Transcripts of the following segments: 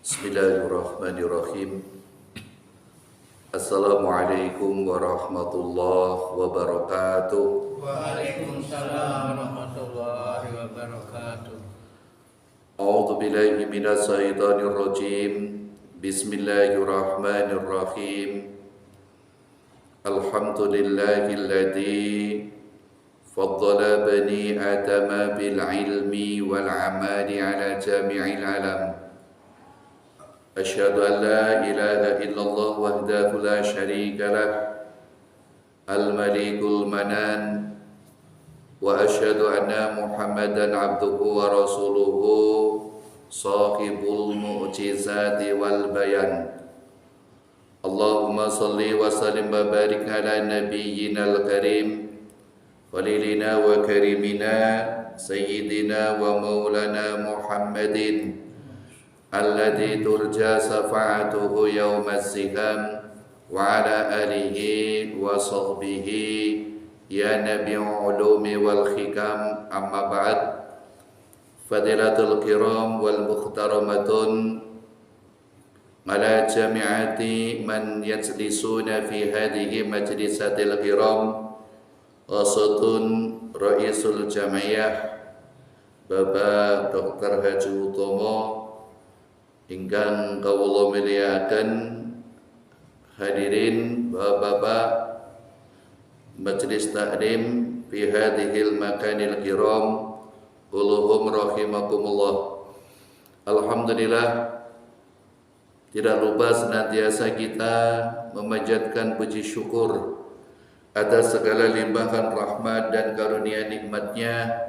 Bismillahirrahmanirrahim. Assalamualaikum warahmatullahi wabarakatuh. Waalaikumsalam warahmatullahi wabarakatuh. A'udzu billahi minasy syaithanir rajim. Bismillahirrahmanirrahim. Alhamdulillahilladzi faddala bani adama bil ilmi wal amali ala jami'il alam. Asyhadu an la ilaha illallah wahdahu la syarika lah al-malikul manan wa asyhadu anna Muhammadan abduhu wa rasuluhu sahibul mu'jizati wal bayan. Allahumma salli wa sallim wa barik ala nabiyyina al-karim walilina wa karimina sayyidina wa maulana Muhammadin alladzi turja safa'atuhu yawmaz ziham wa ala alihi wa sahbihi ya nabi'ul ulumi wal hikam amma ba'd. Fadilatul kiram wal muhtaramatun ala jami'ati man yajlisuna fi hadhihi majlisatil kiram wasatun ra'isul jam'iyah Bapak Dr. Haji Utomo ingkang kawula mulyakaken, hadirin bapak-bapak majelis taklim fi hadhil makanil kiram kulluhum rahimakumullah. Alhamdulillah, tidak lupa senantiasa kita memanjatkan puji syukur atas segala limpahan rahmat dan karunia nikmatnya.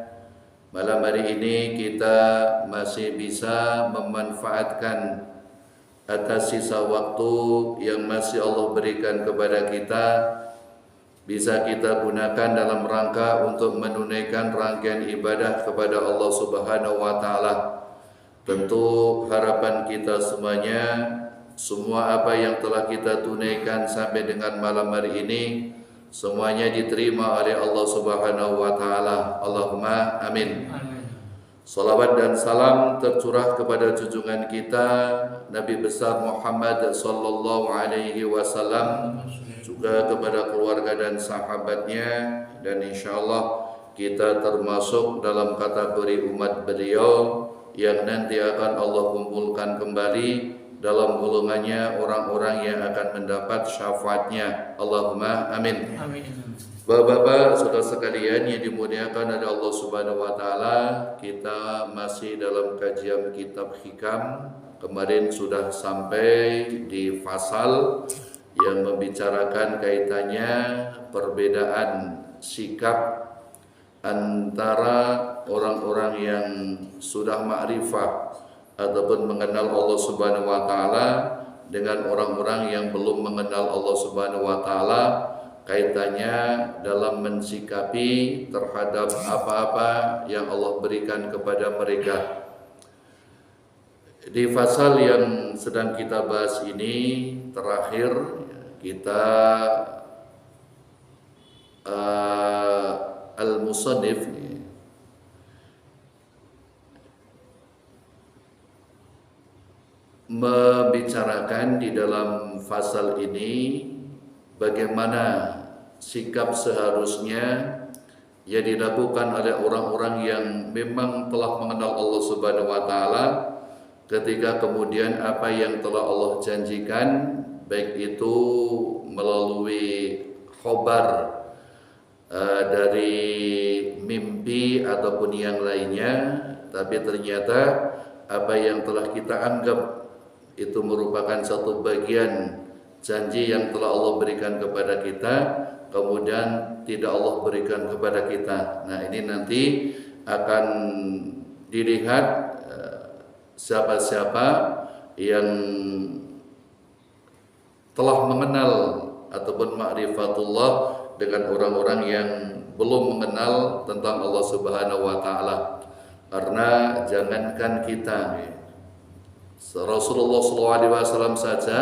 Malam hari ini kita masih bisa memanfaatkan atas sisa waktu yang masih Allah berikan kepada kita, bisa kita gunakan dalam rangka untuk menunaikan rangkaian ibadah kepada Allah Subhanahu wa taala. Tentu harapan kita semuanya, semua apa yang telah kita tunaikan sampai dengan malam hari ini semuanya diterima oleh Allah Subhanahu wa taala. Allahumma amin. Salawat dan salam tercurah kepada junjungan kita Nabi besar Muhammad sallallahu alaihi wasallam, juga kepada keluarga dan sahabatnya, dan insyaallah kita termasuk dalam kategori umat beliau yang nanti akan Allah kumpulkan kembali dalam golongannya orang-orang yang akan mendapat syafaatnya. Allahumma amin. Amin. Bapak-bapak, saudara sekalian yang dimuliakan oleh Allah Subhanahu wa taala, kita masih dalam kajian kitab Hikam. Kemarin sudah sampai di fasal yang membicarakan kaitannya perbedaan sikap antara orang-orang yang sudah ma'rifah ataupun mengenal Allah Subhanahu wa taala dengan orang-orang yang belum mengenal Allah Subhanahu wa taala, kaitannya dalam mensikapi terhadap apa-apa yang Allah berikan kepada mereka. Di fasal yang sedang kita bahas ini terakhir kita al-musannif membicarakan di dalam fasal ini bagaimana sikap seharusnya yang dilakukan oleh orang-orang yang memang telah mengenal Allah Subhanahu wa taala, ketika kemudian apa yang telah Allah janjikan, baik itu melalui khobar dari mimpi ataupun yang lainnya, tapi ternyata apa yang telah kita anggap itu merupakan satu bagian janji yang telah Allah berikan kepada kita, kemudian tidak Allah berikan kepada kita. Nah, ini nanti akan dilihat siapa-siapa yang telah mengenal ataupun ma'rifatullah dengan orang-orang yang belum mengenal tentang Allah Subhanahu wa taala. Karena jangankan kita, Rasulullah SAW saja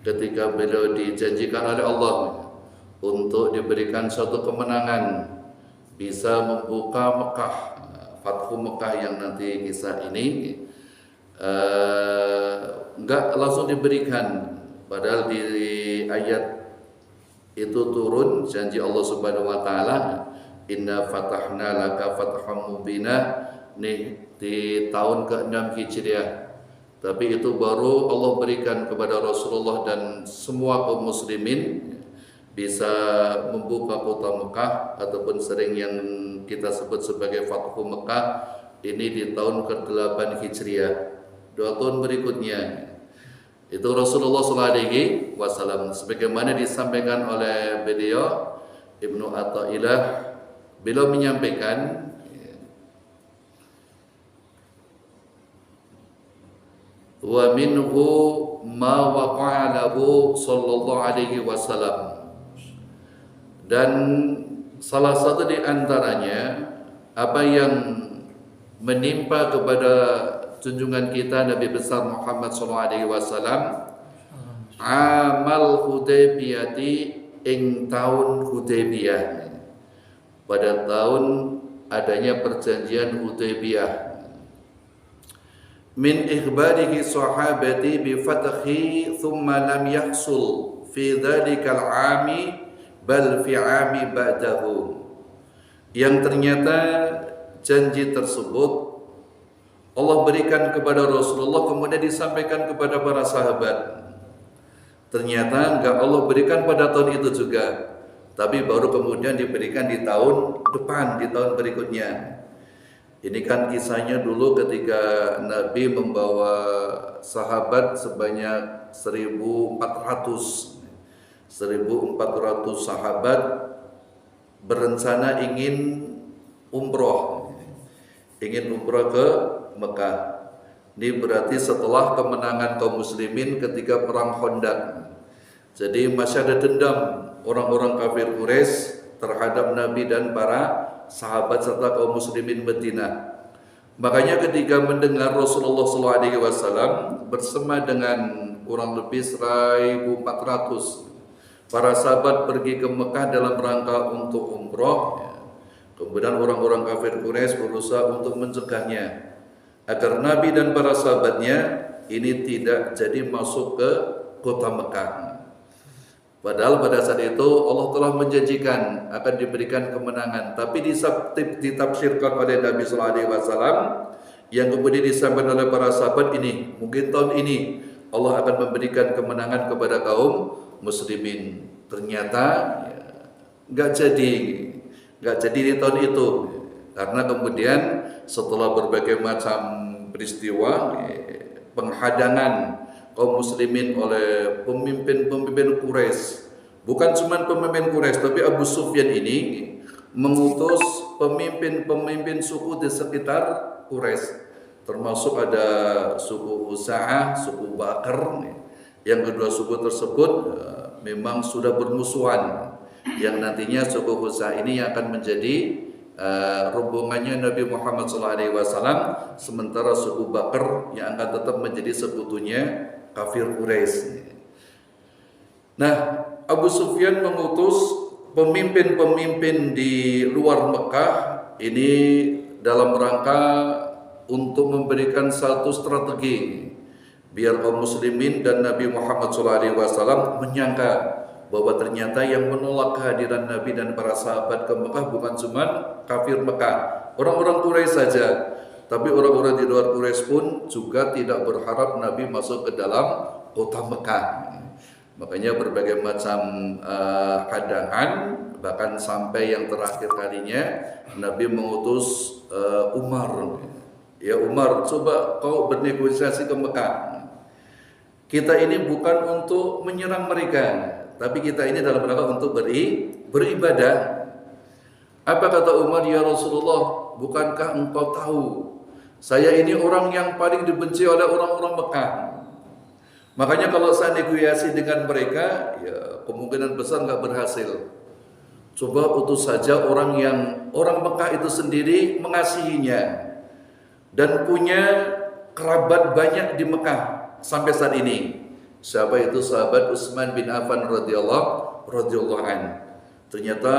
ketika beliau dijanjikan oleh Allah untuk diberikan suatu kemenangan, bisa membuka Mekah, Fathu Mekah yang nanti kisah ini enggak langsung diberikan, padahal di ayat itu turun janji Allah Subhanahu wa taala, inna fatahna laka fatham mubina, nih di tahun ke-6 Hijriah. Tapi itu baru Allah berikan kepada Rasulullah dan semua kaum muslimin bisa membuka kota Mekah, ataupun sering yang kita sebut sebagai Fathu Mekah, ini di tahun ke-8 Hijriah, 2 tahun berikutnya. Itu Rasulullah SAW, sebagaimana disampaikan oleh beliau Ibnu Athaillah, beliau menyampaikan wa minhu ma waqa'a lahu sallallahu alaihi wasallam, dan salah satu di antaranya apa yang menimpa kepada junjungan kita Nabi besar Muhammad SAW amal Hudaybiyati, ing tahun Hudaybiyah, pada tahun adanya perjanjian Hudaybiyah, min ikhbarihi sahabati bi fathi thumma lam yahsul fi dhalikal ami bal fi ami ba'dahu, yang ternyata janji tersebut Allah berikan kepada Rasulullah, kemudian disampaikan kepada para sahabat. Ternyata enggak Allah berikan pada tahun itu juga, tapi baru kemudian diberikan di tahun depan, di tahun berikutnya. Ini kan kisahnya dulu ketika Nabi membawa sahabat sebanyak 1.400 sahabat berencana ingin umroh ke Mekah. Ini berarti setelah kemenangan kaum muslimin ketika perang Khandaq. Jadi masih ada dendam orang-orang kafir Quraisy terhadap Nabi dan para sahabat serta kaum muslimin Madinah. Makanya ketika mendengar Rasulullah SAW bersama dengan kurang lebih 1.400 para sahabat pergi ke Mekah dalam rangka untuk umroh, kemudian orang-orang kafir Quraisy berusaha untuk mencegahnya agar Nabi dan para sahabatnya ini tidak jadi masuk ke kota Mekah. Padahal pada saat itu Allah telah menjanjikan akan diberikan kemenangan, tapi ditafsirkan oleh Nabi SAW yang kemudian disampaikan oleh para sahabat, ini mungkin tahun ini Allah akan memberikan kemenangan kepada kaum muslimin. Ternyata nggak jadi di tahun itu, karena kemudian setelah berbagai macam peristiwa penghadangan kaum muslimin oleh pemimpin Quraisy, bukan cuma pemimpin Quraisy, tapi Abu Sufyan ini mengutus pemimpin suku di sekitar Quraisy, termasuk ada suku Usa'ah, suku Bakar. Yang kedua suku tersebut memang sudah bermusuhan, yang nantinya suku Usa'ah ini yang akan menjadi rombongannya Nabi Muhammad SAW, sementara suku Bakar yang akan tetap menjadi sekutunya kafir Quraisy. Nah, Abu Sufyan mengutus pemimpin-pemimpin di luar Mekah ini dalam rangka untuk memberikan satu strategi biar kaum muslimin dan Nabi Muhammad SAW menyangka bahwa ternyata yang menolak kehadiran Nabi dan para sahabat ke Mekah bukan cuma kafir Mekah, orang-orang Quraisy saja, tapi orang-orang di luar Quraisy pun juga tidak berharap Nabi masuk ke dalam kota Mekah. Makanya berbagai macam hadangan, bahkan sampai yang terakhir kalinya Nabi mengutus Umar. Ya Umar, coba kau bernegosiasi ke Mekah. Kita ini bukan untuk menyerang mereka, tapi kita ini dalam rangka untuk beribadah. Apa kata Umar? Ya Rasulullah, bukankah engkau tahu saya ini orang yang paling dibenci oleh orang-orang Mekah? Makanya kalau saya negosiasi dengan mereka, ya kemungkinan besar nggak berhasil. Coba utus saja orang Mekah itu sendiri mengasihinya dan punya kerabat banyak di Mekah sampai saat ini. Siapa itu? Sahabat Utsman bin Affan radhiyallahu an. Ternyata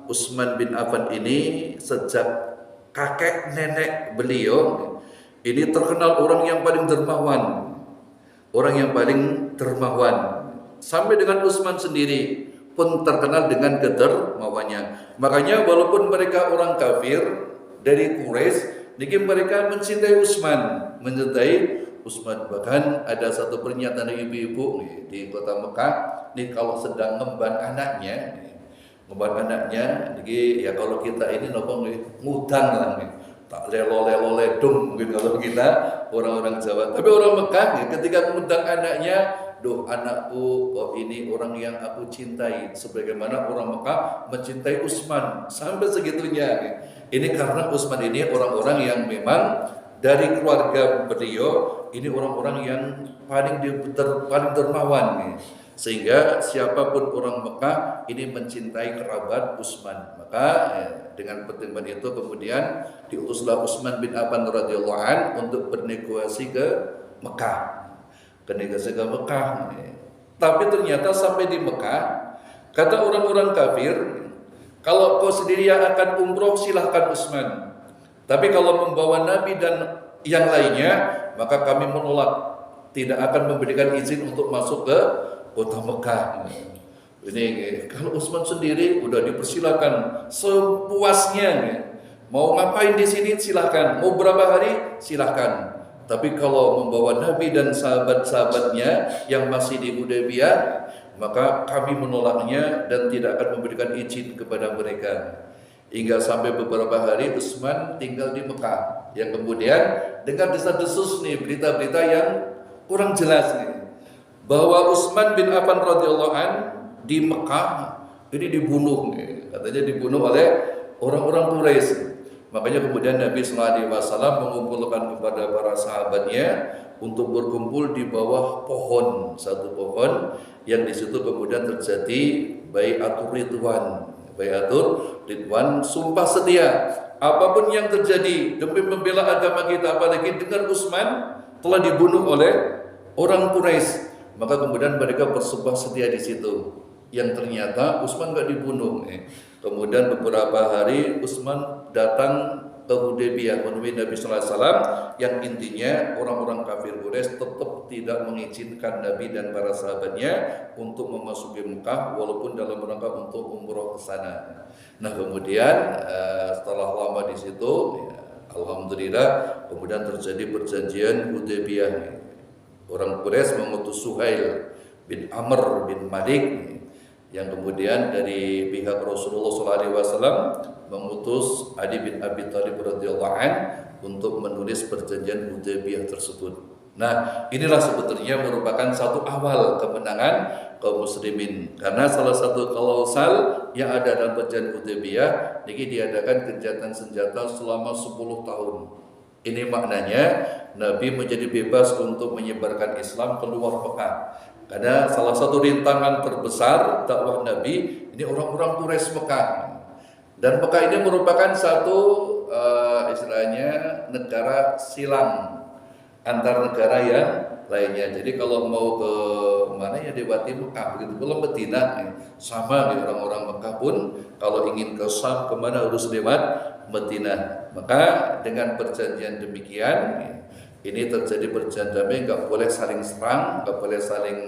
Utsman bin Affan ini sejak kakek nenek beliau ini terkenal orang yang paling dermawan, orang yang paling dermawan. Sampai dengan Utsman sendiri pun terkenal dengan kedermawannya. Makanya walaupun mereka orang kafir dari Quraisy, mereka mencintai Utsman, mencintai Utsman. Bahkan ada satu pernyataan dari ibu-ibu di kota Mekah, kalau sedang ngemban anaknya, ya kalau kita ini ngudang lah, tak lelo-lelo ledung mungkin kalau kita orang-orang Jawa. Tapi orang Mekah ketika mengundang anaknya, duh anakku, ini orang yang aku cintai, sebagaimana orang Mekah mencintai Utsman sampai segitunya. Ini karena Utsman ini orang-orang yang memang dari keluarga beliau ini orang-orang yang paling dermawan, sehingga siapapun orang Mekah ini mencintai kerabat Utsman. Maka dengan pertimbangan itu kemudian diutuslah Utsman bin Affan radhiyallahu an untuk bernegosiasi ke Mekah. Tapi ternyata sampai di Mekah, kata orang-orang kafir, kalau kau sendiri yang akan umroh silahkan Utsman, tapi kalau membawa Nabi dan yang lainnya maka kami menolak, tidak akan memberikan izin untuk masuk ke kota Mekah. Ini kalau Utsman sendiri udah dipersilakan sepuasnya, mau ngapain di sini silahkan, mau berapa hari silahkan. Tapi kalau membawa Nabi dan sahabat-sahabatnya yang masih di Hudaybiyah, maka kami menolaknya dan tidak akan memberikan izin kepada mereka. Hingga sampai beberapa hari Utsman tinggal di Mekah, yang kemudian dengan desas-desus berita-berita yang kurang jelas bahwa Utsman bin Affan radhiyallahu an di Mekah ini dibunuh, katanya dibunuh oleh orang-orang Quraisy. Makanya kemudian Nabi SAW mengumpulkan kepada para sahabatnya untuk berkumpul di bawah pohon, satu pohon yang di situ kemudian terjadi bai'atur ridwan, sumpah setia. Apapun yang terjadi demi membela agama kita, apalagi dengan Utsman telah dibunuh oleh orang Quraisy, maka kemudian mereka bersumpah setia di situ. Yang ternyata Utsman nggak dibunuh. Kemudian beberapa hari Utsman datang ke Hudaybiyah menemui Nabi sallallahu alaihi wasallam, yang intinya orang-orang kafir Quraisy tetap tidak mengizinkan Nabi dan para sahabatnya untuk memasuki Mekah walaupun dalam rangka untuk umroh ke sana. Nah, kemudian setelah lama di situ, alhamdulillah kemudian terjadi perjanjian Hudaybiyah. Orang Quraisy mengutus Suhail bin Amr bin Malik, yang kemudian dari pihak Rasulullah SAW mengutus Ali bin Abi Thalib radhiyallahu an untuk menulis perjanjian Hudaybiyah tersebut. Nah, inilah sebetulnya merupakan satu awal kemenangan kaum muslimin, karena salah satu klausal yang ada dalam perjanjian Hudaybiyah ini diadakan gencatan senjata selama 10 tahun. Ini maknanya Nabi menjadi bebas untuk menyebarkan Islam keluar Mekah. Karena salah satu rintangan terbesar dakwah Nabi ini orang-orang Quraisy Mekah. Dan Mekah ini merupakan satu istilahnya negara silang antar negara yang lainnya. Jadi kalau mau ke mana ya lewati Mekah, begitu pula Madinah sama di orang-orang Mekah pun kalau ingin ke Syam kemana harus lewat Madinah. Maka dengan perjanjian demikian ini terjadi perjanjian damai, nggak boleh saling serang, nggak boleh saling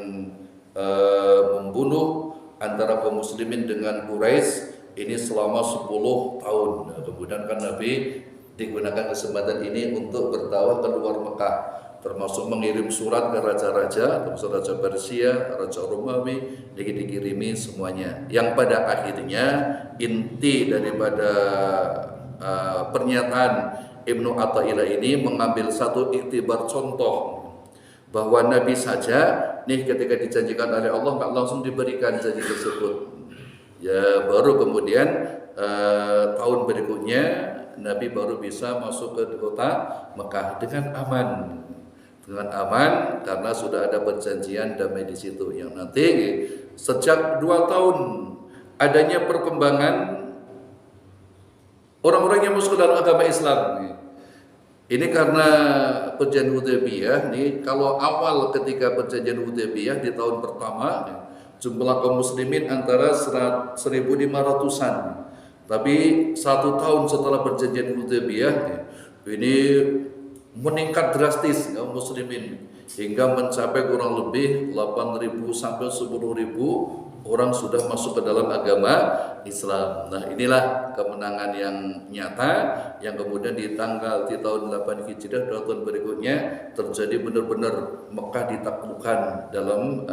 membunuh antara kaum muslimin dengan Quraisy ini selama 10 tahun. Nah, kemudian kan Nabi digunakan kesempatan ini untuk berdakwah keluar Mekah, termasuk mengirim surat ke raja-raja, termasuk Raja Persia, Raja Romawi, dikirimi semuanya. Yang pada akhirnya inti daripada pernyataan Ibnu Athaillah ini mengambil satu iktibar contoh bahwa Nabi saja ketika dijanjikan oleh Allah nggak langsung diberikan janji tersebut. Ya baru kemudian tahun berikutnya Nabi baru bisa masuk ke kota Mekah dengan aman karena sudah ada perjanjian damai di situ. Yang nanti sejak 2 tahun adanya perkembangan orang-orang yang masuk dalam agama Islam. Ini karena perjanjian Hudaybiyah kalau awal ketika perjanjian Hudaybiyah di tahun pertama jumlah kaum muslimin antara 1.500-an. Tapi 1 tahun setelah perjanjian Hudaybiyah ini meningkat drastis kaum muslimin hingga mencapai kurang lebih 8.000 sampai 10.000 orang sudah masuk ke dalam agama Islam. Nah, inilah kemenangan yang nyata yang kemudian di tahun 8 Hijriah tahun berikutnya terjadi benar-benar Mekah ditaklukkan dalam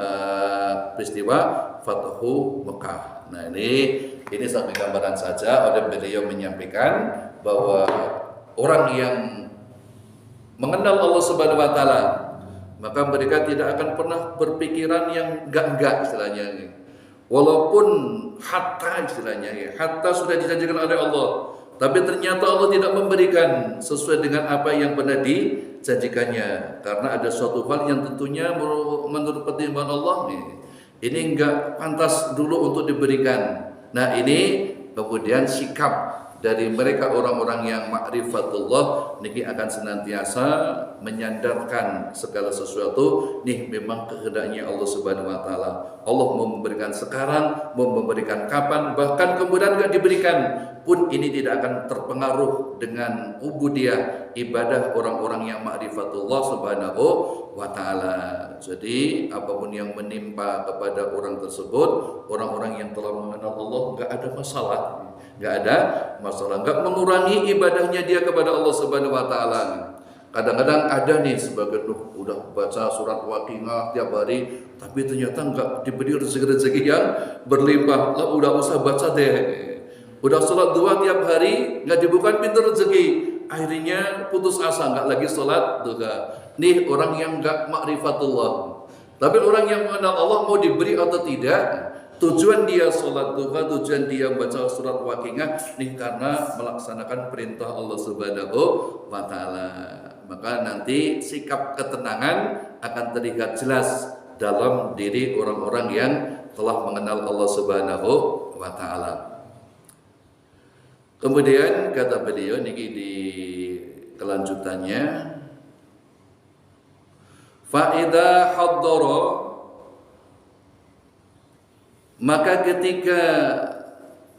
peristiwa Fathu Mekah. Nah, ini satu gambaran saja oleh beliau menyampaikan bahwa orang yang mengenal Allah Subhanahu wa taala maka mereka tidak akan pernah berpikiran yang enggak istilahnya ini. Walaupun hatta istilahnya ya, hatta sudah dijanjikan oleh Allah, tapi ternyata Allah tidak memberikan sesuai dengan apa yang pernah dijanjikannya, karena ada suatu hal yang tentunya menurut pertimbangan Allah ini enggak pantas dulu untuk diberikan. Nah, ini kemudian sikap dari mereka orang-orang yang ma'rifatullah niki akan senantiasa menyandarkan segala sesuatu nih memang kehendaknya Allah Subhanahu wa taala. Allah mau memberikan sekarang, mau memberikan kapan, bahkan kemudian enggak diberikan pun ini tidak akan terpengaruh dengan ubudiyah ibadah orang-orang yang ma'rifatullah Subhanahu wa taala. Jadi apapun yang menimpa kepada orang tersebut, orang-orang yang telah mengenal Allah enggak ada masalah. Enggak ada masalah, enggak mengurangi ibadahnya dia kepada Allah Subhanahu wa taala. Kadang-kadang ada nih sebagian udah baca surat Waqiah tiap hari tapi ternyata enggak diberi rezeki-rezeki yang berlimpah. Lah udah usah baca deh. Udah sholat duha tiap hari enggak dibuka pintu rezeki. Akhirnya putus asa enggak lagi sholat duha. Nih orang yang enggak ma'rifatullah. Tapi orang yang mengenal Allah mau diberi atau tidak, tujuan dia sholat duha, tujuan dia baca surat Waqiah nih karena melaksanakan perintah Allah Subhanahu wa taala. Maka nanti sikap ketenangan akan terlihat jelas dalam diri orang-orang yang telah mengenal Allah Subhanahu wa taala. Kemudian kata beliau niki di kelanjutannya, fa idza haddara, maka ketika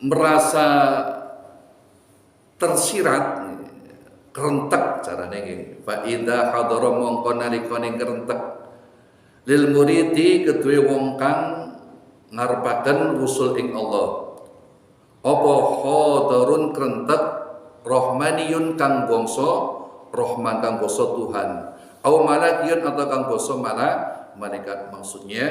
merasa tersirat kerentek carane iki, fa idza hadara mongko nalikane kerentek lil muridi kedue wong kang ngarepaken wusul ing Allah, apa hadarun kerentek rahmaniyun kang bangsa rahman kang bangsa Tuhan, au malakiyun atau kang bangsa malaikat. Maksudnya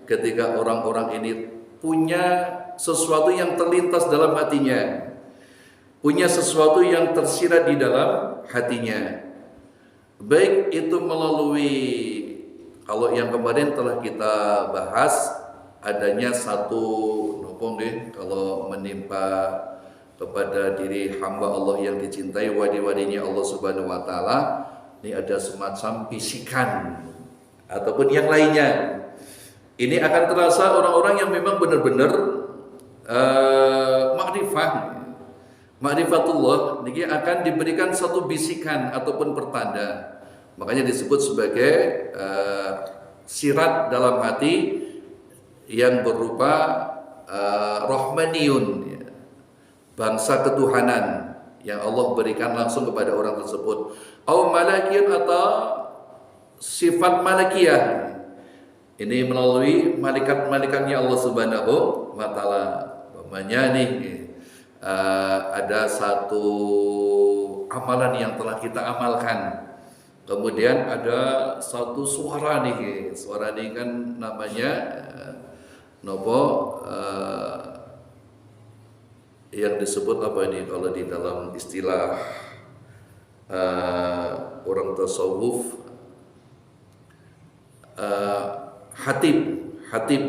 ketika orang-orang ini punya sesuatu yang terlintas dalam hatinya, punya sesuatu yang tersirat di dalam hatinya, baik itu melalui, kalau yang kemarin telah kita bahas, adanya satu nopong deh, kalau menimpa kepada diri hamba Allah yang dicintai, wadi-wadinya Allah Subhanahu wa taala, ini ada semacam bisikan ataupun yang lainnya. Ini akan terasa orang-orang yang memang benar-benar ma'rifatullah, ini akan diberikan satu bisikan ataupun pertanda. Makanya disebut sebagai sirat dalam hati yang berupa rahmaniyun, bangsa ketuhanan yang Allah berikan langsung kepada orang tersebut. Au malakiyun atau sifat malakiyah. Ini melalui malaikat-malaikatnya Allah Subhanahu wa taala. Umpamanya nih ada satu amalan yang telah kita amalkan. Kemudian ada satu suara nih. Suara ini kan namanya yang disebut apa ini kalau di dalam istilah orang tasawuf, hatib.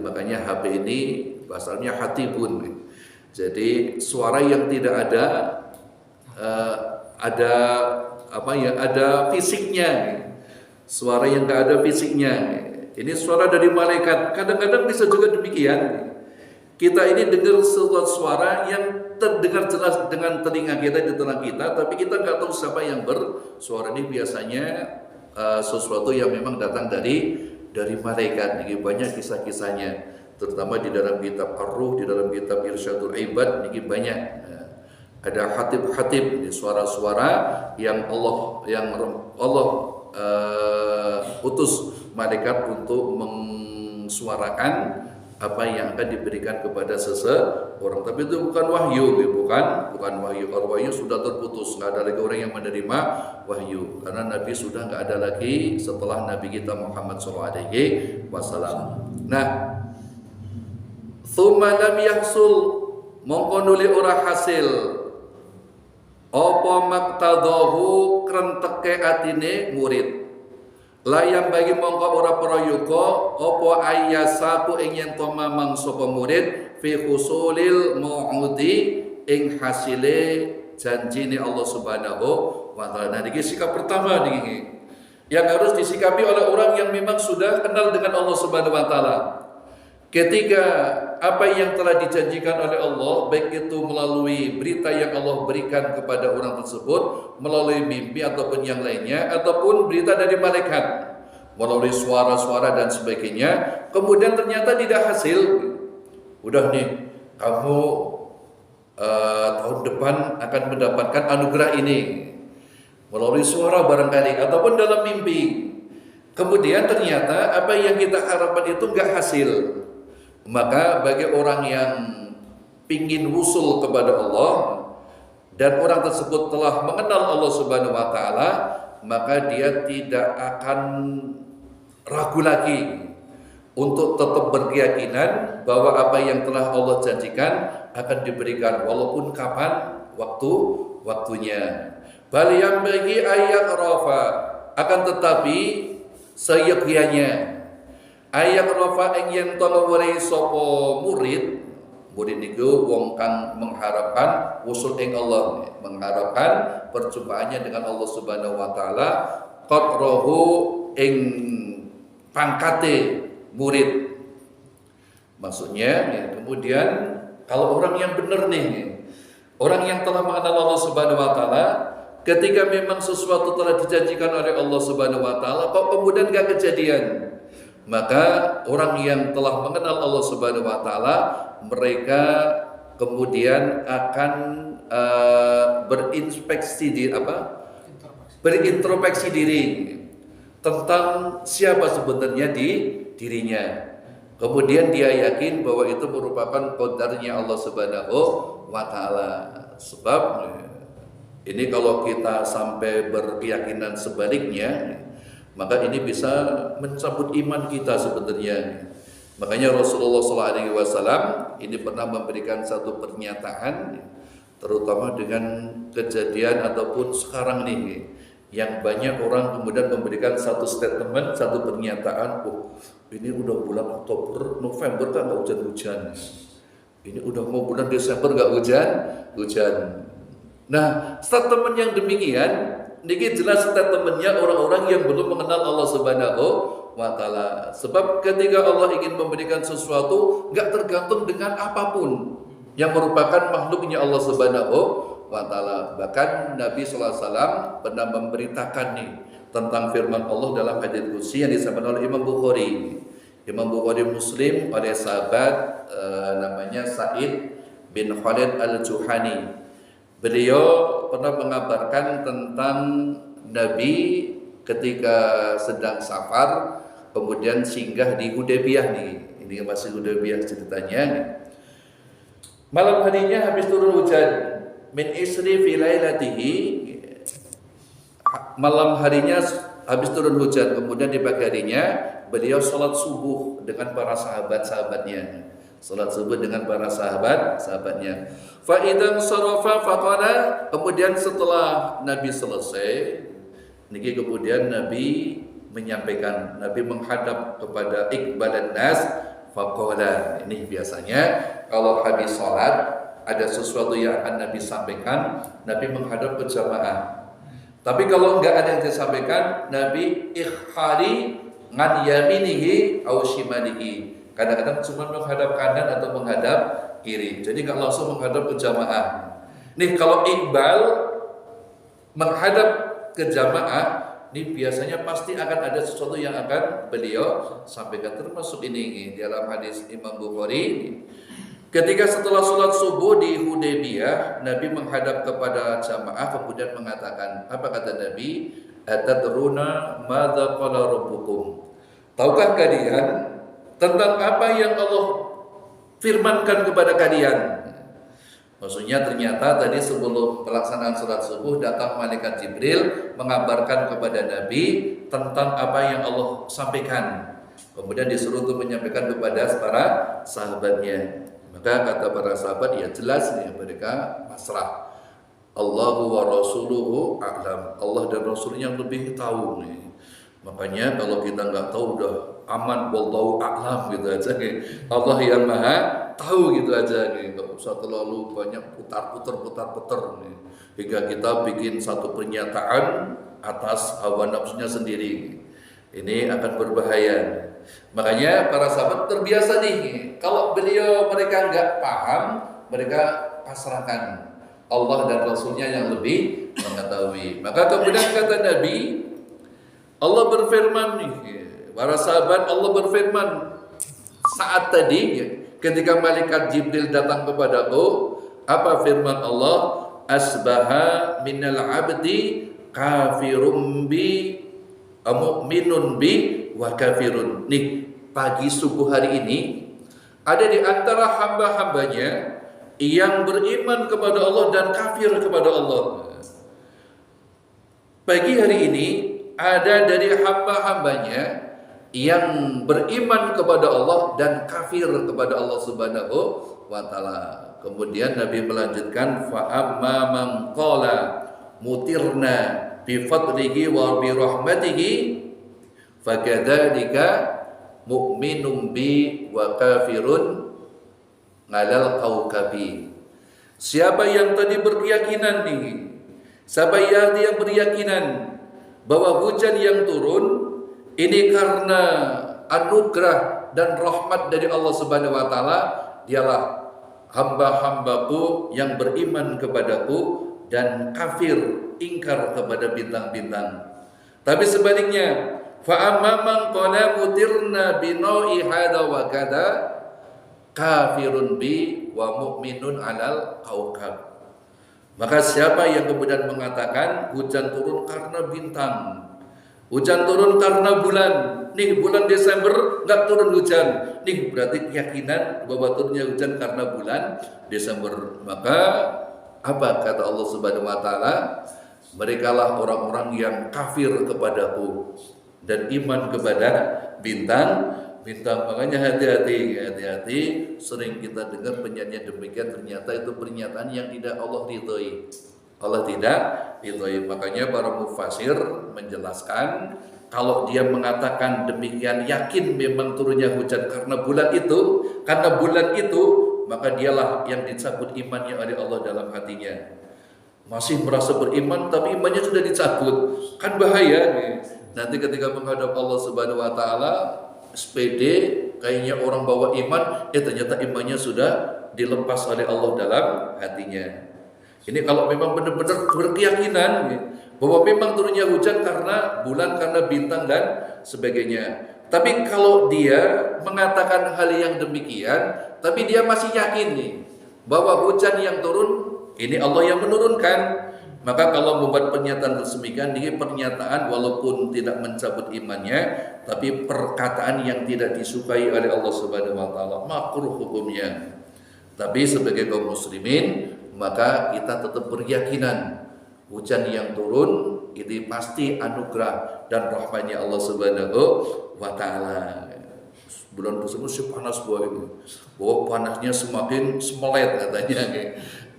Makanya HP ini bahasanya hatibun. Jadi suara yang tidak ada fisiknya. Suara yang tidak ada fisiknya. Ini suara dari malaikat. Kadang-kadang bisa juga demikian. Kita ini dengar suatu suara yang terdengar jelas dengan telinga kita, di telinga kita, tapi kita nggak tahu siapa yang bersuara. Ini biasanya sesuatu yang memang datang dari malaikat. Ini banyak kisah-kisahnya, terutama di dalam kitab Ar-Ruh, di dalam kitab Irsyadul Ibad, ini banyak. ada hatib-hatib, suara-suara yang Allah utus malaikat untuk mensuarakan apa yang akan diberikan kepada seseorang. Tapi itu bukan wahyu, bukan wahyu. Kalau wahyu sudah terputus, nggak ada lagi orang yang menerima wahyu, karena Nabi sudah nggak ada lagi setelah Nabi kita Muhammad SAW. Nah, tsumma lam yahsul, mongko nuli ora hasil apa maktadahu krenteke atine murid. Layam bagi mongko ora prayoga apa ayyasaku ing yen to mamang sapa murid fi husulil mau'udi ing hasile janjine Allah Subhanahu wa taala. Nah, ini sikap pertama nih yang harus disikapi oleh orang yang memang sudah kenal dengan Allah Subhanahu wa taala. Ketika apa yang telah dijanjikan oleh Allah, baik itu melalui berita yang Allah berikan kepada orang tersebut, melalui mimpi ataupun yang lainnya, ataupun berita dari malaikat, melalui suara-suara dan sebagainya, kemudian ternyata tidak hasil. Udah nih, kamu tahun depan akan mendapatkan anugerah ini, melalui suara barangkali, ataupun dalam mimpi. Kemudian ternyata apa yang kita harapkan itu enggak hasil. Maka bagi orang yang pingin wusul kepada Allah dan orang tersebut telah mengenal Allah Subhanahu wa taala, maka dia tidak akan ragu lagi untuk tetap berkeyakinan bahwa apa yang telah Allah janjikan akan diberikan walaupun kapan waktunya. Bal yang bagi ayat rafa, akan tetapi seyogyanya ayat rafa ing yen to werehi sapa murid niku wong kang mengharapkan wusul ing Allah, mengharapkan perjumpaannya dengan Allah Subhanahu wa taala, qatrahu ing pangkate murid. Maksudnya ya, kemudian kalau orang yang benar nih, orang yang telah mengenal Allah Subhanahu wa taala, ketika memang sesuatu telah dijanjikan oleh Allah Subhanahu wa taala kok kemudian enggak kejadian, maka orang yang telah mengenal Allah Subhanahu wa taala, mereka kemudian akan berintrospeksi diri tentang siapa sebenarnya dirinya. Kemudian dia yakin bahwa itu merupakan qadarnya Allah Subhanahu wa taala. Sebab ini kalau kita sampai berkeyakinan sebaliknya, maka ini bisa mencabut iman kita sebenarnya. Makanya Rasulullah SAW ini pernah memberikan satu pernyataan, terutama dengan kejadian ataupun sekarang nih, yang banyak orang kemudian memberikan satu statement, satu pernyataan, oh ini udah bulan Oktober, November kan nggak hujan-hujan, ini udah mau bulan Desember nggak hujan. Nah, statement yang demikian niki jelas statementnya orang-orang yang belum mengenal Allah Subhanahu wa taala. Sebab ketika Allah ingin memberikan sesuatu, enggak tergantung dengan apapun yang merupakan makhluknya Allah Subhanahu wa taala. Bahkan Nabi sallallahu alaihi wasallam pernah memberitakan nih tentang firman Allah dalam hadits qudsi yang disampaikan oleh Imam Bukhari Muslim oleh sahabat namanya Sa'id bin Khalid Al-Juhani. Beliau pernah mengabarkan tentang Nabi ketika sedang safar, kemudian singgah di Hudaybiyah nih. Ini masih Hudaybiyah ceritanya. Malam harinya habis turun hujan, min isri fi lailatihi. Malam harinya habis turun hujan, kemudian di pagi harinya beliau salat subuh dengan para sahabat-sahabatnya. Salat subuh dengan para sahabatnya. Fa idzan sarafa faqala, kemudian setelah Nabi selesai, niki kemudian Nabi menyampaikan, Nabi menghadap kepada iqbalan nas faqala. Ini biasanya kalau habis salat ada sesuatu yang akan Nabi sampaikan, Nabi menghadap ke jamaah. Tapi kalau enggak ada yang disampaikan, Nabi ikhari ngan yaminihi aw shimalihi. Kadang-kadang cuma menghadap kanan atau menghadap kiri. Jadi nggak langsung menghadap ke jamaah. Nih kalau iqbal menghadap ke jamaah, nih biasanya pasti akan ada sesuatu yang akan beliau sampaikan. Termasuk ini dalam hadis Imam Bukhari, Ketika setelah sholat subuh di Hudaybiyah, Nabi menghadap kepada jamaah kemudian mengatakan, apa kata Nabi? Atadruna madza qala rabbukum? Tahukah kalian tentang apa yang Allah firmankan kepada kalian? Maksudnya ternyata tadi sebelum pelaksanaan sholat subuh datang malaikat Jibril mengabarkan kepada Nabi tentang apa yang Allah sampaikan. Kemudian disuruh untuk menyampaikan kepada para sahabatnya. Maka kata para sahabat, ya jelas nih mereka pasrah. Allahu wa rasuluhu a'lam. Allah dan Rasulnya yang lebih tahu nih. Makanya kalau kita nggak tahu udah aman, wallahu a'lam gitu aja nih. Allah yang maha tahu gitu aja nih. Nggak usah terlalu banyak putar-putar nih. Hingga kita bikin satu pernyataan atas hawa nafsunya sendiri. Ini akan berbahaya. Makanya para sahabat terbiasa nih, kalau mereka nggak paham, mereka pasrahkan. Allah dan Rasulnya yang lebih mengetahui. Maka kemudian kata Nabi, Allah berfirman nih, para sahabat, Allah berfirman saat tadi ketika malaikat Jibril datang kepadaku, apa firman Allah? Asbaha minal abdi kafirum bi mu'minun bi wa kafirun. Nih, pagi subuh hari ini ada di antara hamba-hambanya yang beriman kepada Allah dan kafir kepada Allah. Pagi hari ini ada dari hamba-hambanya yang beriman kepada Allah dan kafir kepada Allah Subhanahu wa taala. Kemudian Nabi melanjutkan, fa amma man qala mutirna bi fadlihi wa bi rahmatihi fakadzalika mu'minun bi wa kafirun ngalal kaukabi. Siapa yang tadi berkeyakinan nih, siapa yang berkeyakinan bahwa hujan yang turun ini karena anugerah dan rahmat dari Allah Subhanahu wa taala, dialah hamba-hambaku yang beriman kepadaku dan kafir ingkar kepada bintang-bintang. Tapi sebaliknya, fa amma man qala mutirna bi naui hada wa kada kafirun bi wa mu'minun alal kaukab. Maka siapa yang kemudian mengatakan hujan turun karena bintang, hujan turun karena bulan, nih bulan Desember nggak turun hujan, nih berarti keyakinan bahwa turunnya hujan karena bulan Desember. Maka apa kata Allah Subhanahu wa taala? Merekalah orang-orang yang kafir kepadaku dan iman kepada bintang. Makanya hati-hati sering kita dengar penyanyian demikian, ternyata itu pernyataan yang tidak Allah ridhoi. Allah tidak ridhoi. Makanya para mufasir menjelaskan, kalau dia mengatakan demikian yakin memang turunnya hujan karena bulan itu, maka dialah yang dicabut imannya oleh Allah dalam hatinya. Masih merasa beriman tapi imannya sudah dicabut, kan bahaya nih. Nanti ketika menghadap Allah Subhanahu wa taala, SPD kayaknya orang bawa iman, ternyata imannya sudah dilepas oleh Allah dalam hatinya. Ini kalau memang benar-benar berkeyakinan bahwa memang turunnya hujan karena bulan, karena bintang dan sebagainya. Tapi kalau dia mengatakan hal yang demikian, tapi dia masih yakin nih bahwa hujan yang turun ini Allah yang menurunkan, maka kalau membuat pernyataan tersemikian, ini pernyataan walaupun tidak mencabut imannya, tapi perkataan yang tidak disukai oleh Allah Subhanahu wa taala, makruh hukumnya. Tapi sebagai kaum muslimin, maka kita tetap berkeyakinan hujan yang turun ini pasti anugerah dan rahmatnya Allah Subhanahu wa taala. Bulan tersebut sih panas bahwa panasnya semakin semelet katanya.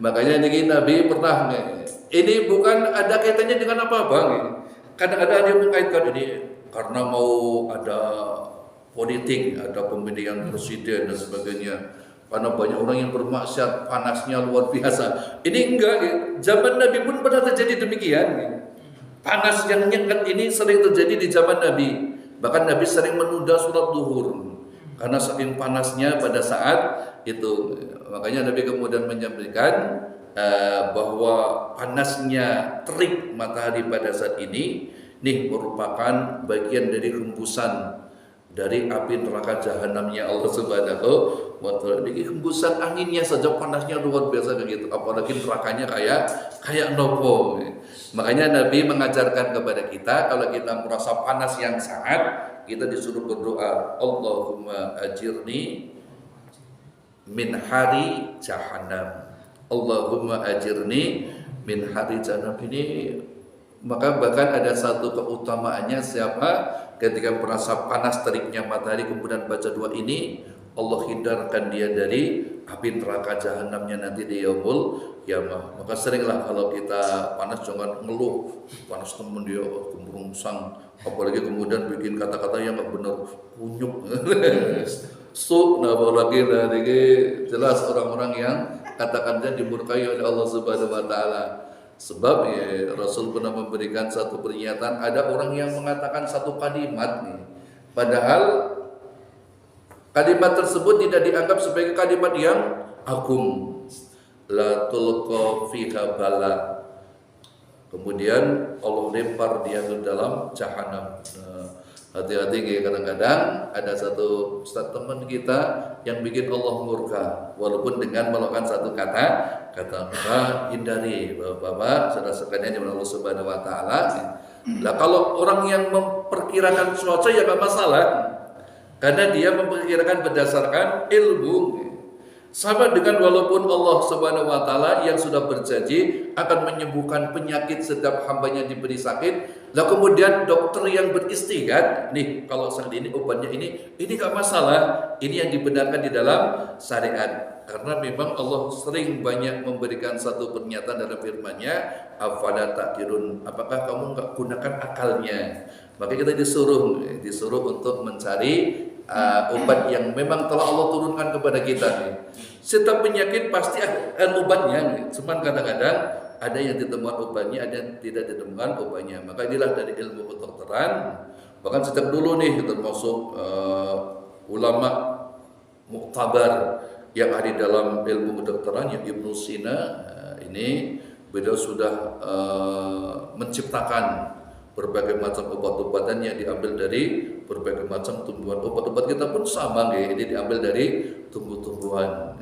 Makanya ini Nabi pernah ini bukan ada kaitannya dengan apa-apa. Kadang-kadang ada yang mengaitkan ini karena mau ada politik, ada pemilihan presiden dan sebagainya. Karena banyak orang yang bermaksiat, panasnya luar biasa. Ini enggak, zaman Nabi pun pernah terjadi demikian. Panas yang nyengat ini sering terjadi di zaman Nabi. Bahkan Nabi sering menunda sholat zuhur karena saking panasnya pada saat itu. Makanya Nabi kemudian menyampaikan bahwa panasnya terik matahari pada saat ini merupakan bagian dari hembusan dari api neraka jahanamnya Allah Subhanahu wa taala. Ini hembusan anginnya saja panasnya luar biasa begitu, apalagi nerakanya kayak nopo. Makanya Nabi mengajarkan kepada kita kalau kita merasa panas yang sangat, kita disuruh berdoa, Allahumma ajirni min hari jahannam. Allahumma ajirni min hari jahannam. Ini maka bahkan ada satu keutamaannya, siapa ketika merasa panas teriknya matahari kemudian baca doa ini, Allah hindarkan dia dari api neraka jahanamnya nanti di yaumul qiyamah. Maka seringlah kalau kita panas jangan ngeluh, panas temen dia gembrungsang, apalagi kemudian bikin kata-kata yang enggak benar, kunyuk. Nah apalagi ini jelas orang-orang yang kata-katanya dimurkai oleh Allah Subhanahu wa taala. Sebab ya, Rasul pernah memberikan satu pernyataan, ada orang yang mengatakan satu kalimat nih, padahal kalimat tersebut tidak dianggap sebagai kalimat yang agung. La tulqa fiha bala. Kemudian Allah lempar dia ke dalam jahanam. Hati-hati, kadang-kadang ada satu ustaz teman kita yang bikin Allah murka, walaupun dengan melakukan satu kata hindari Bapak saudara sekalian yang Allah Subhanahu wa taala. Lah kalau orang yang memperkirakan cuaca ya enggak masalah, karena dia memperkirakan berdasarkan ilmu. Sama dengan walaupun Allah Subhanahu wa taala yang sudah berjanji akan menyembuhkan penyakit setiap hambanya diberi sakit, lah kemudian dokter yang beristihad, nih kalau saat ini obatnya ini enggak masalah, ini yang dibenarkan di dalam syariat. Karena memang Allah sering banyak memberikan satu pernyataan dalam firman-Nya, afala taqilun, apakah kamu enggak gunakan akalnya? Maka kita disuruh untuk mencari obat yang memang telah Allah turunkan kepada kita nih. Setiap penyakit pasti ada obatnya, cuman kadang-kadang ada yang ditemukan obatnya, ada yang tidak ditemukan obatnya. Maka inilah dari ilmu kedokteran. Bahkan sejak dulu nih termasuk ulama muktabar yang ada dalam ilmu kedokteran, yang Ibnu Sina, ini beliau sudah menciptakan berbagai macam obat-obatan yang diambil dari berbagai macam tumbuhan. Obat-obat kita pun sama, ini diambil dari tumbuh-tumbuhan.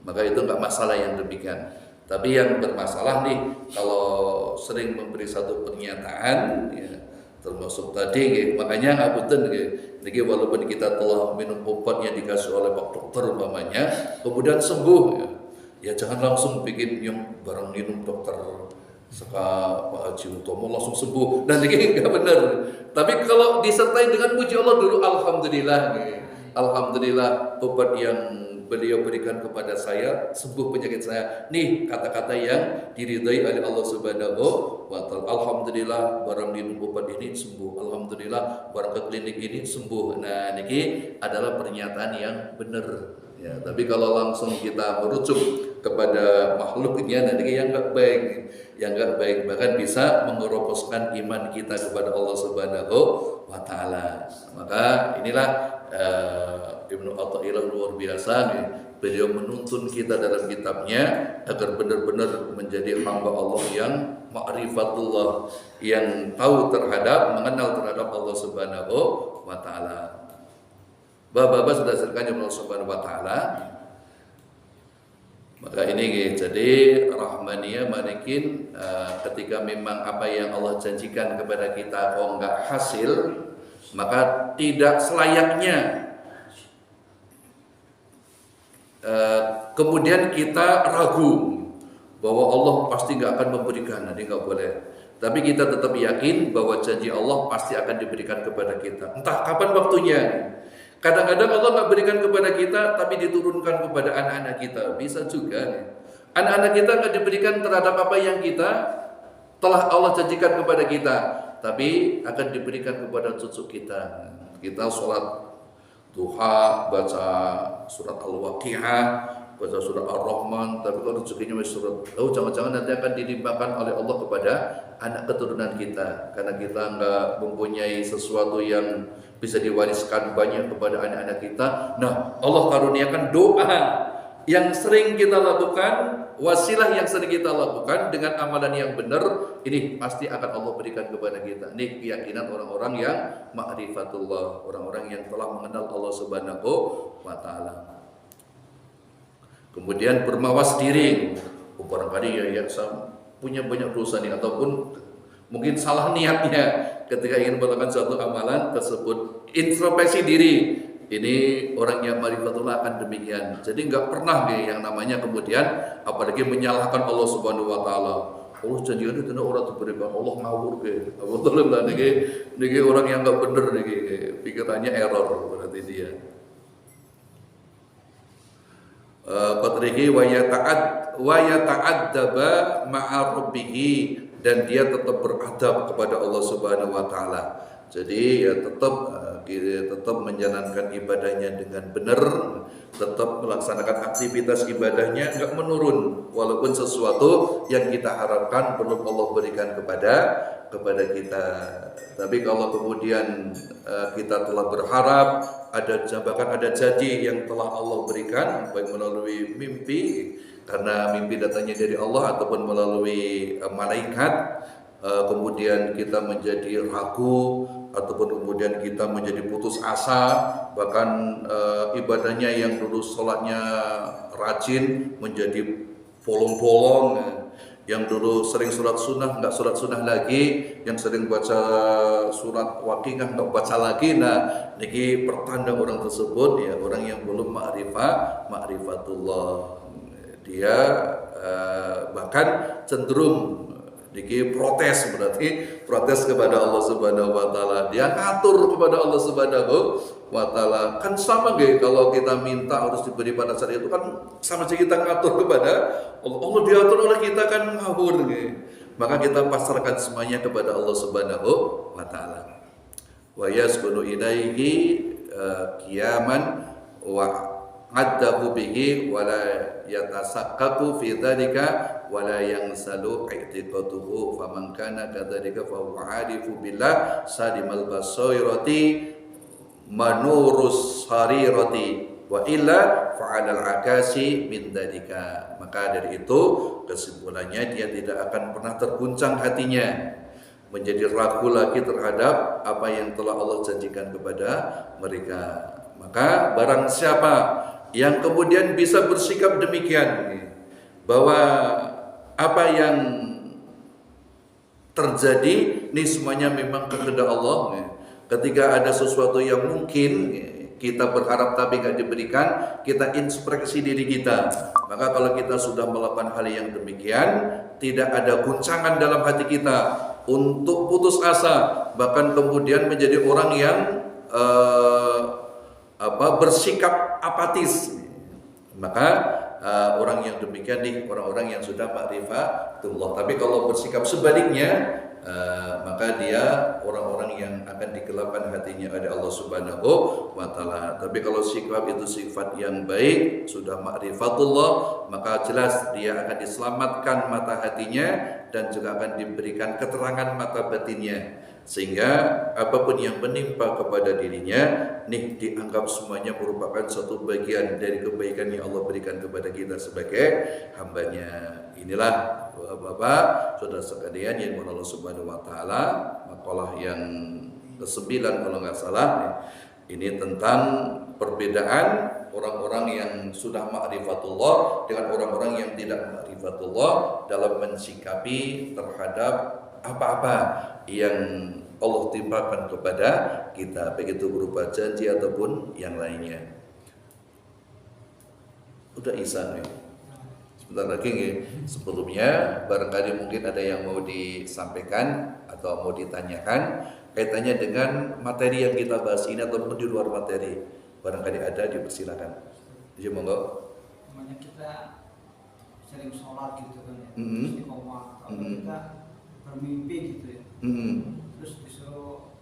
Maka itu enggak masalah yang demikian. Tapi yang bermasalah nih kalau sering memberi satu pernyataan, ya, termasuk tadi, makanya ngapunten, jadi walaupun kita telah minum obat yang dikasih oleh Pak Dokter umpamanya, kemudian sembuh, ya jangan langsung bikin yang barang minum dokter Pak Haji Utomo langsung sembuh, dan ini enggak benar. Tapi kalau disertai dengan puji Allah dulu, alhamdulillah obat yang beliau berikan kepada saya sembuh penyakit saya. Nih kata-kata yang diridhai oleh Allah Subhanahu wa taala. Alhamdulillah barang minum obat ini sembuh. Alhamdulillah barang ke klinik ini sembuh. Nah, ini adalah pernyataan yang benar. Ya, tapi kalau langsung kita merujuk kepada makhluknya, nanti yang enggak baik, bahkan bisa mengeroposkan iman kita kepada Allah Subhanahu wa taala. Maka inilah Ibnu Athaillah luar biasa nih. Beliau menuntun kita dalam kitabnya agar benar-benar menjadi hamba Allah yang ma'rifatullah, yang tahu mengenal terhadap Allah Subhanahu wa taala. Bapak-bapak sudah serkan Allah Subhanahu wa taala. Maka ini jadi rahmaniyah manikin, ketika memang apa yang Allah janjikan kepada kita kok enggak hasil, maka tidak selayaknya kemudian kita ragu bahwa Allah pasti enggak akan memberikan, nanti enggak boleh. Tapi kita tetap yakin bahwa janji Allah pasti akan diberikan kepada kita. Entah kapan waktunya. Kadang-kadang Allah nggak berikan kepada kita, tapi diturunkan kepada anak-anak kita. Bisa juga. Anak-anak kita nggak diberikan terhadap apa yang kita telah Allah janjikan kepada kita, tapi akan diberikan kepada cucu kita. Kita sholat duha, baca surat Al-Waqi'ah, baca surat Ar-Rahman, tapi kalau rezekinya masih surat, jangan-jangan nanti akan dilimpahkan oleh Allah kepada anak keturunan kita, karena kita nggak mempunyai sesuatu yang bisa diwariskan banyak kepada anak-anak kita. Nah, Allah karuniakan doa yang sering kita lakukan, wasilah yang sering kita lakukan dengan amalan yang benar, ini pasti akan Allah berikan kepada kita. Ini keyakinan orang-orang yang ma'rifatullah, orang-orang yang telah mengenal Allah Subhanahu wa taala. Kemudian bermawas diri. Barangkali ya punya banyak dosa nih, ataupun mungkin salah niatnya ketika ingin melakukan suatu amalan tersebut. Introspeksi diri. Ini orang yang ma'rifatullah akan demikian. Jadi nggak pernah nih yang namanya kemudian apalagi menyalahkan Allah Subhanahu wa taala. Allah janji itu tidak orang diberikan, Allah ngawur ke. Betul lah niki orang yang nggak bener niki, pikirannya error berarti dia. Qatrihi wa yata'addaba ma'a rabbih, dan dia tetap beradab kepada Allah Subhanahu wa taala. Jadi ya tetap menjalankan ibadahnya dengan benar, tetap melaksanakan aktivitas ibadahnya enggak menurun walaupun sesuatu yang kita harapkan belum Allah berikan kepada kita. Tapi kalau kemudian kita telah berharap bahkan ada janji yang telah Allah berikan baik melalui mimpi, karena mimpi datangnya dari Allah ataupun melalui malaikat, kemudian kita menjadi ragu ataupun kemudian kita menjadi putus asa, bahkan ibadahnya yang dulu sholatnya rajin menjadi bolong-bolong, yang dulu sering sholat sunnah nggak sholat sunnah lagi, yang sering baca surat waqiah nggak baca lagi. Nah, ini pertanda orang tersebut ya orang yang belum ma'rifatullah. Dia bahkan cenderung diki protes, berarti protes kepada Allah Subhanahu wa taala. Dia ngatur kepada Allah Subhanahu wa taala. Kan sama nggih kalau kita minta harus diberi pada saat itu, kan sama saja kita ngatur kepada Allah. Allah diatur oleh kita kan ngawur nggih. Maka kita pasrahkan semuanya kepada Allah Subhanahu wa taala. Wa yaskunu ilaihi qiyaman wa addahu bihi wa la yatasakkaku fi dzalika wa la yansalu i'tiqaduhu faman kana kadzalika fa huwa 'arifu billah salimal basairati manurus sarirati wa illa fa'alal akasi min dzalika. Maka dari itu kesimpulannya dia tidak akan pernah terguncang hatinya menjadi ragu lagi terhadap apa yang telah Allah janjikan kepada mereka. Maka barang siapa yang kemudian bisa bersikap demikian, bahwa apa yang terjadi ini semuanya memang kehendak Allah. Ketika ada sesuatu yang mungkin kita berharap tapi nggak diberikan, kita introspeksi diri kita. Maka kalau kita sudah melakukan hal yang demikian, tidak ada guncangan dalam hati kita untuk putus asa, bahkan kemudian menjadi orang yang bersikap apatis, maka orang yang demikian nih orang-orang yang sudah ma'rifatullah. Tapi kalau bersikap sebaliknya, maka dia orang-orang yang akan digelapkan hatinya oleh Allah Subhanahu wa taala. Tapi kalau sikap itu sifat yang baik, sudah ma'rifatullah, maka jelas dia akan diselamatkan mata hatinya dan juga akan diberikan keterangan mata batinnya, sehingga apapun yang menimpa kepada dirinya nih dianggap semuanya merupakan suatu bagian dari kebaikan yang Allah berikan kepada kita sebagai hambanya. Inilah Bapak saudara sekalian yang dimana Allah Subhanahu wa taala, makalah yang ke-9 kalau nggak salah, ini tentang perbedaan orang-orang yang sudah ma'rifatullah dengan orang-orang yang tidak ma'rifatullah dalam mensikapi terhadap apa-apa yang Allah timpakan kepada kita, baik itu berupa janji ataupun yang lainnya. Udah Isa nih. Sebentar lagi nih. Sebelumnya barangkali mungkin ada yang mau disampaikan atau mau ditanyakan kaitannya dengan materi yang kita bahas ini ataupun di luar materi. Barangkali ada, dipersilakan. Jadi monggo. Namanya kita sering sholat gitu kan ya. Istiqomah. Kalau kita bermimpi gitu ya. Terus disuruh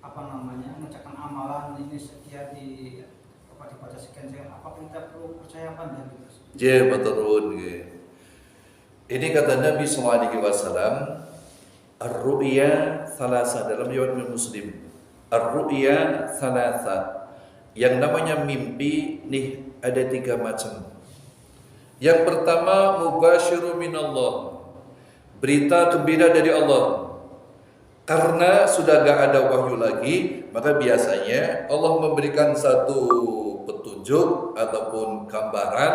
mengerjakan amalan ini sekian dibaca sekian, apa kita perlu percaya apa enggak gitu? Ya betul. Ini kata Nabi SAW, ar-ru'ya thalatha, dalam riwayat Muslim, ar-ru'ya thalatha, yang namanya mimpi nih ada 3 macam. Yang pertama, mubasyiru minallah, berita gembira dari Allah. Karena sudah gak ada wahyu lagi, maka biasanya Allah memberikan satu petunjuk ataupun gambaran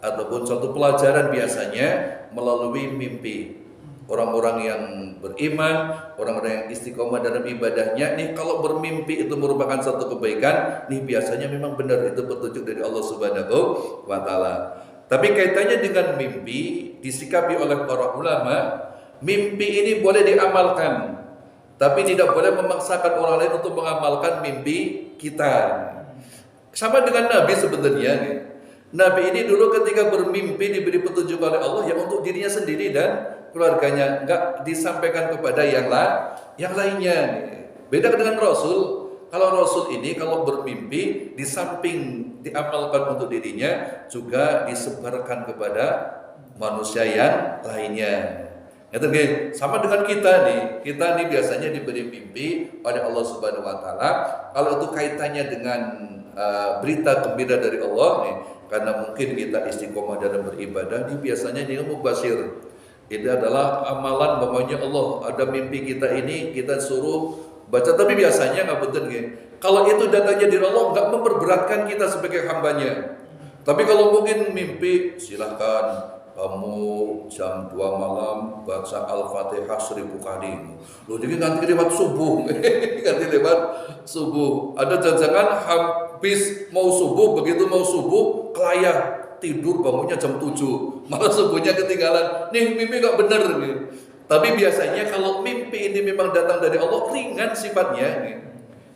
ataupun suatu pelajaran biasanya melalui mimpi. Orang-orang yang beriman, orang-orang yang istiqomah dalam ibadahnya, nih kalau bermimpi itu merupakan satu kebaikan, nih biasanya memang benar itu petunjuk dari Allah Subhanahu wa taala. Tapi kaitannya dengan mimpi disikapi oleh para ulama, mimpi ini boleh diamalkan, tapi tidak boleh memaksakan orang lain untuk mengamalkan mimpi kita. Sama dengan Nabi sebenarnya. Nabi ini dulu ketika bermimpi diberi petunjuk oleh Allah yang untuk dirinya sendiri dan keluarganya, enggak disampaikan kepada yang lainnya. Beda dengan Rasul. Kalau Rasul ini kalau bermimpi di samping diamalkan untuk dirinya juga disebarkan kepada manusia yang lainnya. Sama dengan kita nih. Kita nih biasanya diberi mimpi oleh Allah Subhanahu wa taala. Kalau itu kaitannya dengan berita gembira dari Allah nih, karena mungkin kita istiqomah dalam beribadah, ini biasanya dia mubasir. Ini adalah amalan bahwanya Allah ada mimpi kita ini kita suruh baca, tapi biasanya nggak betul gitu. Kalau itu datanya dari Allah nggak memperberatkan kita sebagai hambanya. Tapi kalau mungkin mimpi, silahkan kamu jam 2 malam baca Al-Fatihah 1000 kali. Loh, jadi nanti lewat subuh. Nanti lewat subuh. Ada jangan habis mau subuh, begitu mau subuh kelayah tidur bangunnya jam 7, malah subuhnya ketinggalan. Nih mimpi gak bener nih. Tapi biasanya kalau mimpi ini memang datang dari Allah, ringan sifatnya nih.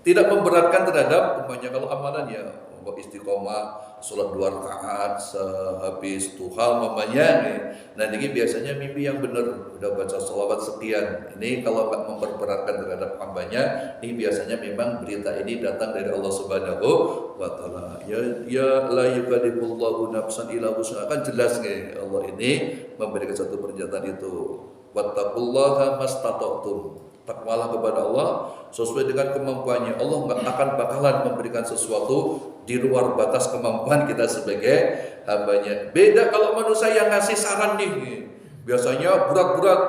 Tidak memberatkan terhadap umpamanya kalau amalan ya istiqomah sholat 2 rakaat sehabis duha umpamanya nih. Nah ini biasanya mimpi yang benar, udah baca sholawat sekian. Ini kalau nggak memperberatkan terhadap hambanya, ini biasanya memang berita ini datang dari Allah Subhanahu wa taala. Ya la yukallifullahu nafsan illa wus'aha, kan jelas nih Allah ini memberikan satu pernyataan itu. Wattaqullaha mastata'tum. Takwalah kepada Allah sesuai dengan kemampuannya. Allah nggak akan bakalan memberikan sesuatu di luar batas kemampuan kita sebagai hambanya. Beda kalau manusia yang ngasih saran nih, biasanya berat-berat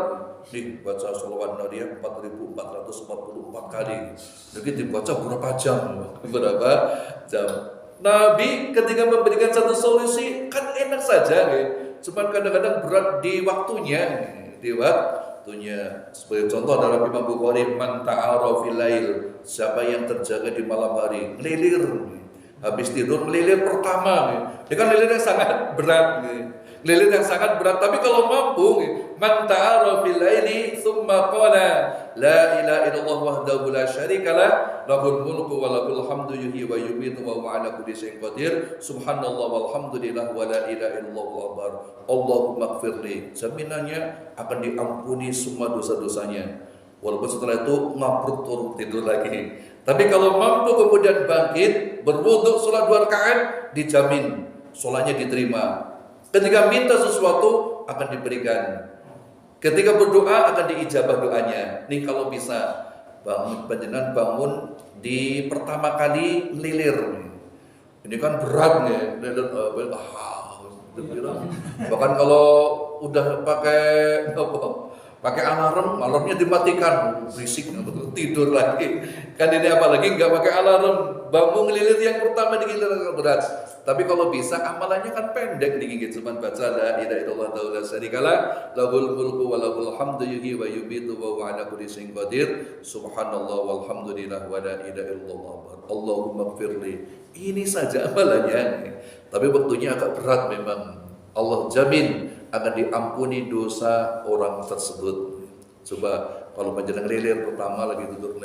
nih baca sholawat Nabi 4444 kali. Jadi dibaca berapa jam? Berapa jam? Nabi ketika memberikan satu solusi kan enak saja, cuman kadang-kadang berat di waktunya, Sebagai contoh dalam Imam Bukhari, man ta'ara fil lail, siapa yang terjaga di malam hari, ngelilir, habis tidur ngelilir pertama, ini kan ngelilir yang sangat berat, ngelilir yang sangat berat. Tapi kalau mampu, man ta'ara fil laili thumma qala la ilaha illallah wahdahu la syarikalah lahul mulku wa lahul hamdu yuhyi wa yumiitu wa huwa ala kulli syai'in qadir subhanallah walhamdulillah wa la ilaha illallah akbar Allahumma ighfirli, jaminannya akan diampuni semua dosa-dosanya. Walaupun setelah itu ngabruk turun tidur lagi. Tapi kalau mampu kemudian bangkit berwudu sholat 2 rakaat, dijamin sholatnya diterima. Ketika minta sesuatu akan diberikan. Ketika berdoa akan diijabah doanya. Nih kalau bisa bangun di pertama kali ngelilir. Ini kan berat nih. Bahkan kalau udah pakai alarmnya dimatikan, berisik tidur lagi. Kan ini apalagi nggak pakai alarm, bangun ngelilir yang pertama digiliran berat. Tapi kalau bisa amalannya kan pendek digigit, cuma baca la ilaha illallah la syarikalah lahul mulku wa lahul hamdu yuhyi wa yumiitu wa huwa ala kulli syai'in qadir subhanallah walhamdulillah wa la ilaha illallah Allahumma ighfirli. Ini saja amalannya. Tapi waktunya agak berat memang. Allah jamin akan diampuni dosa orang tersebut. Coba kalau panjenengan lilir pertama lagi duduk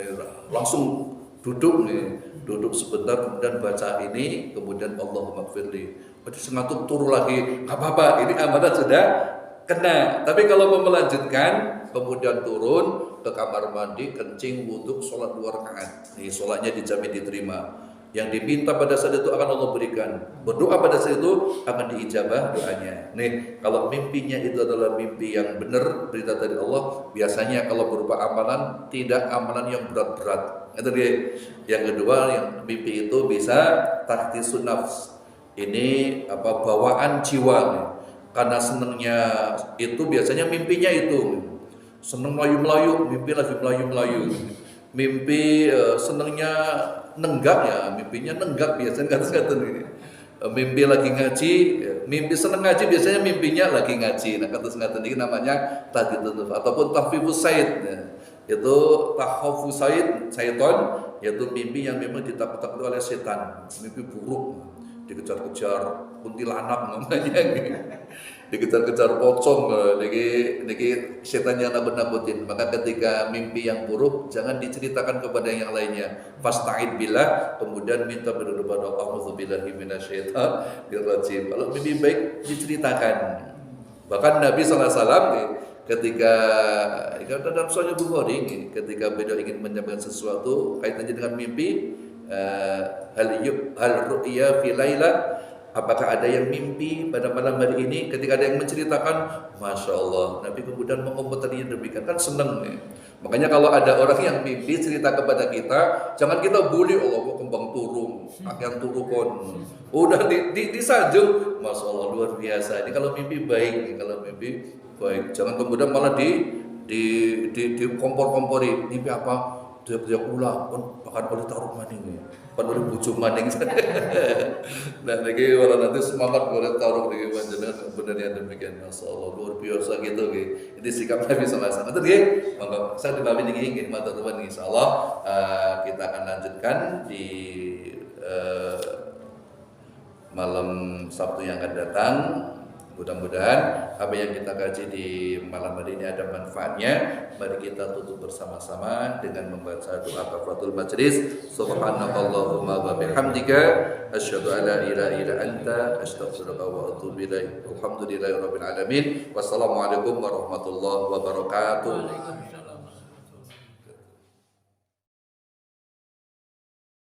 langsung duduk sebentar kemudian baca ini, kemudian Allahumma ighfirli. Berarti sengatuk turun lagi, enggak apa-apa, ini amalan sudah kena. Tapi kalau mau melanjutkan kemudian turun ke kamar mandi, kencing, wudu, sholat 2 rakaat. Nih sholatnya dijamin diterima. Yang diminta pada saat itu akan Allah berikan. Berdoa pada saat itu akan diijabah doanya. Nih, kalau mimpinya itu adalah mimpi yang benar, berita dari Allah, biasanya kalau berupa amalan, tidak amalan yang berat-berat. Itu dia. Yang kedua, yang mimpi itu bisa tahdisun nafs. Ini bawaan jiwa. karena senengnya itu biasanya mimpinya itu seneng melayu-melayu, mimpi lagi melayu-melayu. Mimpi senengnya nenggak ya, mimpinya nenggak biasanya kata-kata ini. Mimpi lagi ngaji, mimpi seneng ngaji biasanya mimpinya lagi ngaji. Nah kata-kata ini namanya tahdidun ataupun tahfifus said. Itu tahfifus said, syaiton, yaitu mimpi yang memang ditakut-takuti oleh setan, mimpi buruk, dikejar-kejar kuntilanak namanya, dikejar-kejar pocong, niki setan yang nakut-nakutin. Maka ketika mimpi yang buruk jangan diceritakan kepada yang lainnya. Fasta'id billah, kemudian minta berdoa kepada Allah, auzubillahi minasyaitonir rajim. Kalau mimpi baik diceritakan. Bahkan Nabi SAW ketika dalam Sahih Bukhari, ketika beliau ingin menyampaikan sesuatu kaitannya dengan mimpi, hal ru'ya fi laila, apakah ada yang mimpi pada malam hari ini? Ketika ada yang menceritakan, Masya Allah, Nabi kemudian mengomentarinya demikian, kan seneng nih. Makanya kalau ada orang yang mimpi cerita kepada kita, jangan kita bully, Allah mau kembang turun, akan turukon. Udah disanjung, Masya Allah luar biasa. Ini kalau mimpi baik nih, kalau mimpi baik. Jangan kemudian malah di kompor-kompori, mimpi apa? Dia ulang, bahkan boleh taruh maning nih, bahkan boleh bujuk maning. Nah, lagi orang nanti semangat boleh taruh di panjenengan benernya demikian, Masya Allah luar biasa gitu. Ini sikap Nabi SAW. Betul ya? Maka saya dibawin ini, matur nuwun insyaallah kita akan lanjutkan di malam Sabtu yang akan datang. Mudah-mudahan apa yang kita kaji di malam hari ini ada manfaatnya. Mari kita tutup bersama-sama dengan membaca doa kafaratul majlis. Subhanakallahumma wa bihamdika asyhadu an la ilaha illa anta astaghfiruka wa atubu ilaik. Alhamdulillahirabbil alamin. Wassalamualaikum warahmatullahi wabarakatuh.